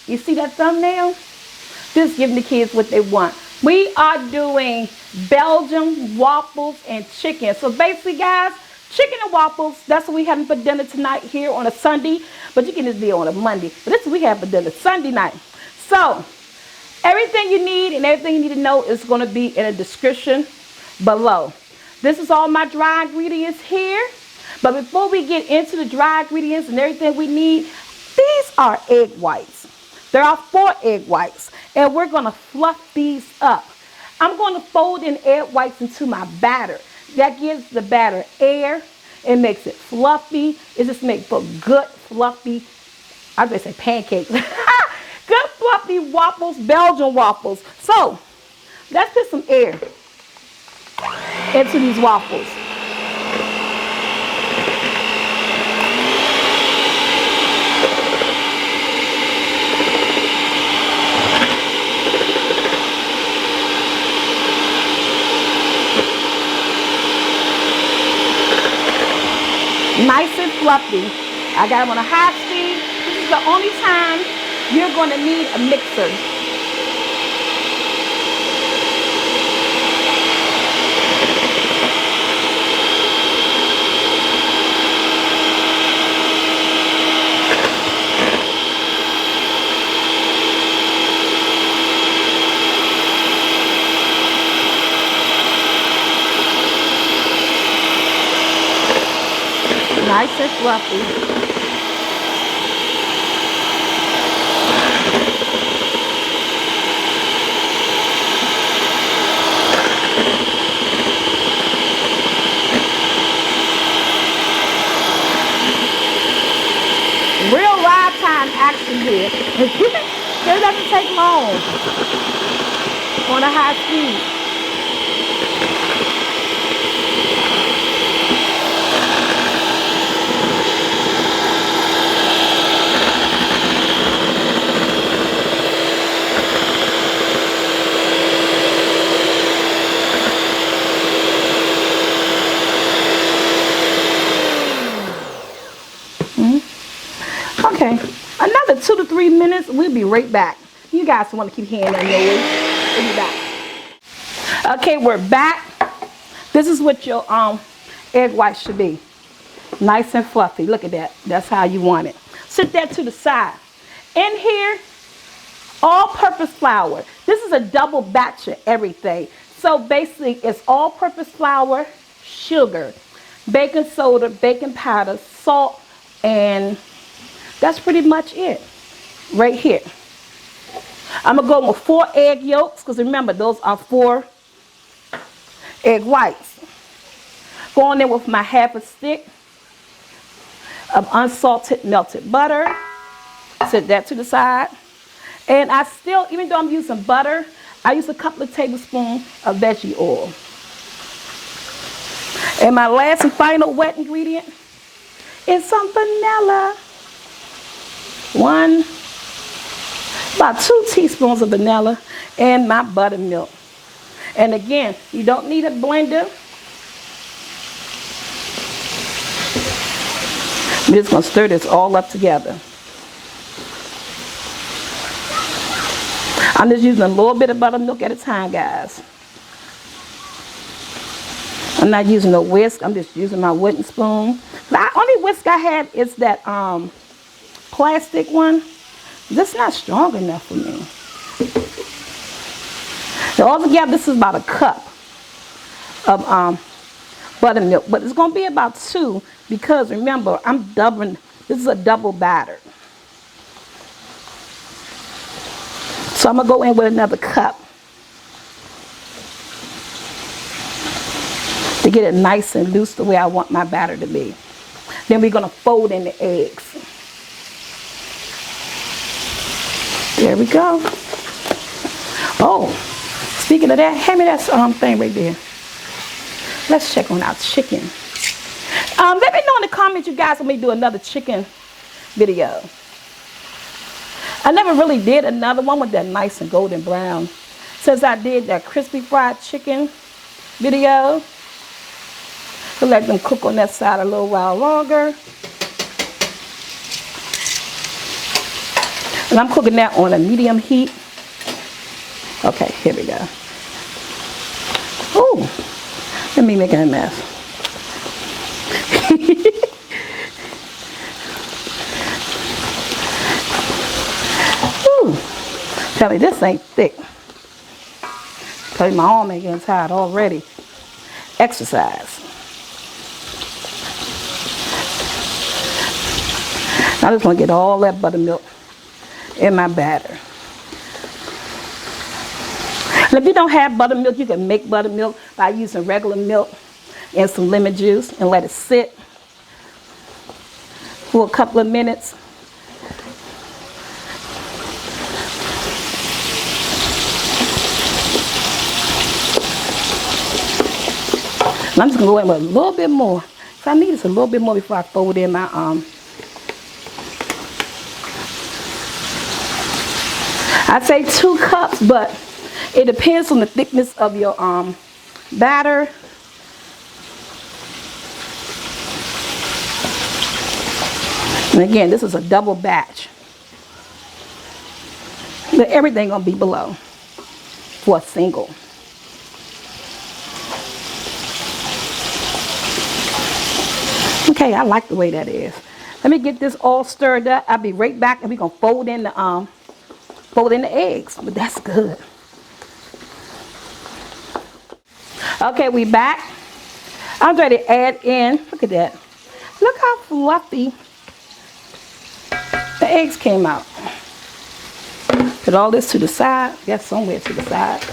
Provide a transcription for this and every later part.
You see that thumbnail? Just giving the kids what they want. We are doing Belgian waffles and chicken. So basically, guys, chicken and waffles, that's what we having for dinner tonight here on a Sunday. But you can just be on a Monday. But this is what we have for dinner Sunday night. So everything you need and everything you need to know is going to be in the description below. This is all my dry ingredients here. But before we get into the dry ingredients and everything we need, these are egg whites. There are 4 egg whites, and we're going to fluff these up. I'm going to fold in egg whites into my batter. That gives the batter air. It makes it fluffy. It just makes for good, fluffy, I was going to say pancakes. Good, fluffy waffles, Belgian waffles. So, let's put some air into these waffles. Nice and fluffy. I got them on a high speed. This is the only time you're going to need a mixer. Nice and fluffy. Real ride time action here. It doesn't take long on a high speed. Okay, another 2 to 3 minutes. We'll be right back. You guys want to keep hearing that noise. We'll be back. Okay, we're back. This is what your egg whites should be. Nice and fluffy. Look at that. That's how you want it. Sit that to the side. In here, all-purpose flour. This is a double batch of everything. So basically, it's all-purpose flour, sugar, baking soda, baking powder, salt, and that's pretty much it right here. I'm going to go with 4 egg yolks because remember, those are 4 egg whites. Going in with my half a stick of unsalted melted butter. Set that to the side. And I still, even though I'm using butter, I use a couple of tablespoons of veggie oil. And my last and final wet ingredient is some vanilla. About 2 teaspoons of vanilla and my buttermilk. And again, you don't need a blender. I'm just going to stir this all up together. I'm just using a little bit of buttermilk at a time, guys. I'm not using no whisk. I'm just using my wooden spoon. The only whisk I have is that plastic one. That's not strong enough for me. So altogether, this is about a cup of buttermilk, but it's going to be about 2 because remember, I'm doubling. This is a double batter. So I'm going to go in with another cup to get it nice and loose the way I want my batter to be. Then we're going to fold in the eggs. There we go. Oh, speaking of that, hand me that thing right there. Let's check on our chicken. Let me know in the comments you guys want me to do another chicken video. I never really did another one with that nice and golden brown. Since I did that crispy fried chicken video. To let them cook on that side a little while longer. And And I'm cooking that on a medium heat. Okay, here we go. Ooh, let me make a mess. Ooh, tell me this ain't thick. Tell you my arm ain't getting tired already. Exercise. I just want to get all that buttermilk in my batter. And if you don't have buttermilk, you can make buttermilk by using regular milk and some lemon juice and let it sit for a couple of minutes. And I'm just going to go in with a little bit more. So I need this a little bit more before I fold in my I'd say 2 cups, but it depends on the thickness of your batter. And again, this is a double batch. But everything gonna be below for a single. Okay, I like the way that is. Let me get this all stirred up. I'll be right back, and we're gonna fold in the eggs. But that's good. Okay, we back. I'm ready to add in. Look at that. Look how fluffy the eggs came out. Put all this to the side. Yes, somewhere to the side.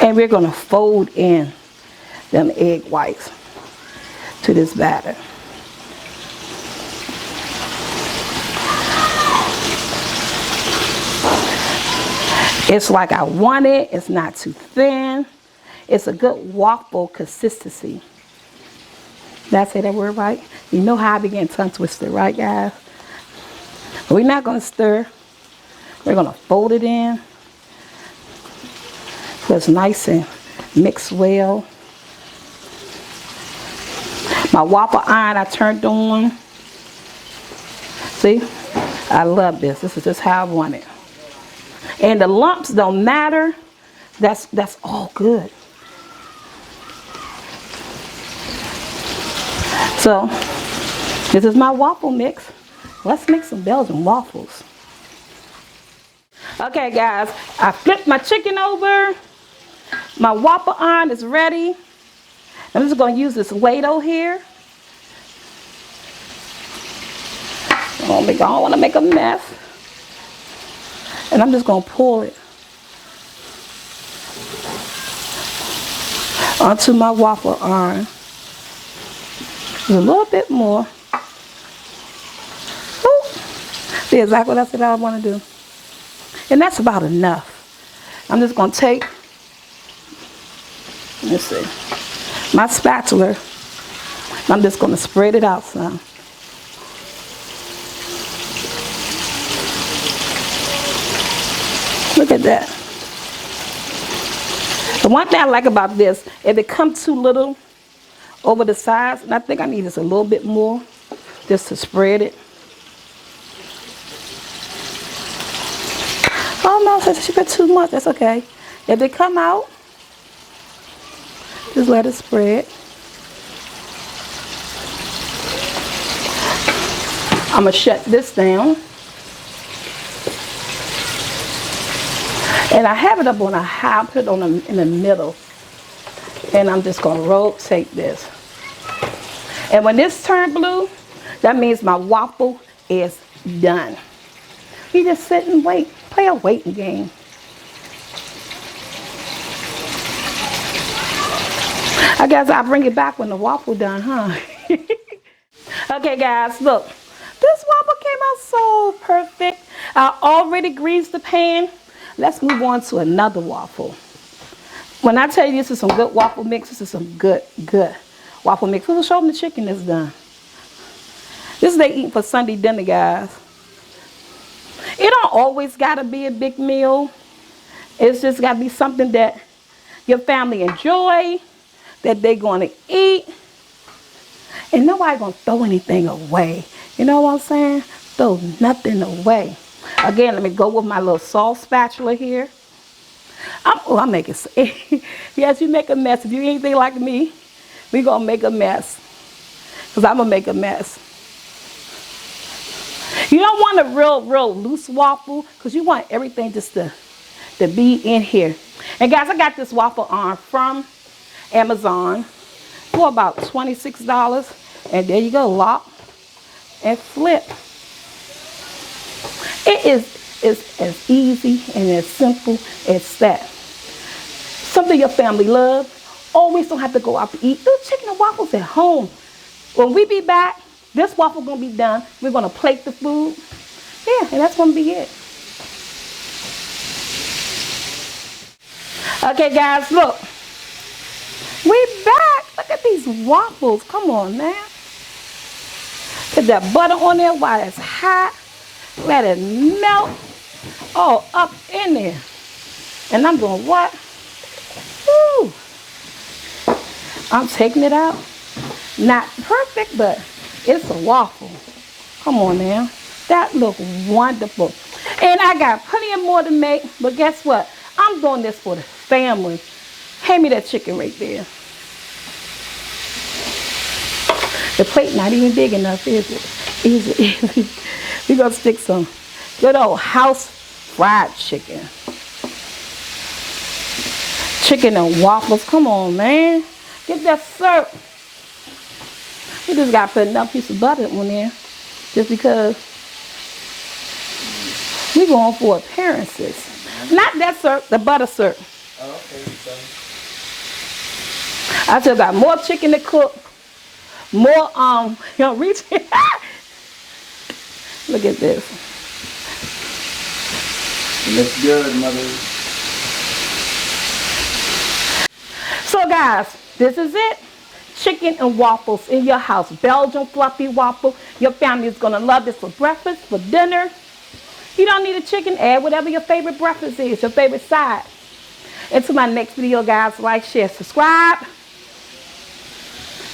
And we're gonna fold in them egg whites to this batter. It's like I want it. It's not too thin. It's a good waffle consistency. Did I say that word right? You know how I began tongue twisted, right, guys? But we're not going to stir. We're going to fold it in so it's nice and mixed well. My waffle iron I turned on. See? I love this. This is just how I want it. And the lumps don't matter. That's all good. So, this is my waffle mix. Let's make some Belgian waffles. Okay, guys, I flipped my chicken over. My waffle iron is ready. I'm just going to use this ladle here. I don't want to make a mess. And I'm just going to pour it onto my waffle iron. A little bit more. Ooh. See exactly what I said I want to do. And that's about enough. I'm just going to take, let's see, my spatula. I'm just going to spread it out some. Look at that. The one thing I like about this, if it comes too little over the sides, and I think I need just a little bit more just to spread it. Oh no, she put too much. That's okay. If it come out, just let it spread. I'm gonna shut this down. And I have it up on a high, put it on in the middle. And I'm just gonna rotate this. And when this turns blue, that means my waffle is done. You just sit and wait, play a waiting game. I guess I'll bring it back when the waffle done, huh? Okay, guys, look. This waffle came out so perfect. I already greased the pan. Let's move on to another waffle. When I tell you this is some good waffle mix, this is some good waffle mix. We'll show them the chicken that's done. This is they eating for Sunday dinner, guys. It don't always gotta be a big meal. It's just gotta be something that your family enjoy, that they're gonna eat. And nobody gonna throw anything away. You know what I'm saying? Throw nothing away. Again, let me go with my little sauce spatula here. I'm making, yes, you make a mess. If you anything like me, we gonna make a mess. Because I'm gonna make a mess. You don't want a real loose waffle, because you want everything just to be in here. And guys, I got this waffle arm from Amazon for about $26. And there you go, lock and flip. It is as easy and as simple as that. Something your family loves. Always don't have to go out to eat. Do chicken and waffles at home. When we be back, this waffle gonna be done. We're gonna plate the food. Yeah, and that's gonna be it. Okay, guys, look. We back. Look at these waffles. Come on, man. Put that butter on there while it's hot. Let it melt all up in there. And I'm doing what? Woo. I'm taking it out. Not perfect, but it's a waffle. Come on now. That looks wonderful. And I got plenty of more to make, but guess what? I'm doing this for the family. Hand me that chicken right there. The plate not even big enough, is it? Is it? We're going to stick some good old house fried chicken. Chicken and waffles. Come on, man. Get that syrup. We just got to put enough piece of butter on there. Just because we're going for appearances. Not that syrup, the butter syrup. Oh, okay. I still got more chicken to cook. More, reach. Look at this. It looks good, mother. So guys, this is it. Chicken and waffles in your house. Belgian fluffy waffle. Your family is going to love this for breakfast, for dinner. You don't need a chicken. Add whatever your favorite breakfast is, your favorite side. Until my next video, guys, like, share, subscribe.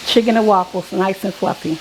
Chicken and waffles, nice and fluffy.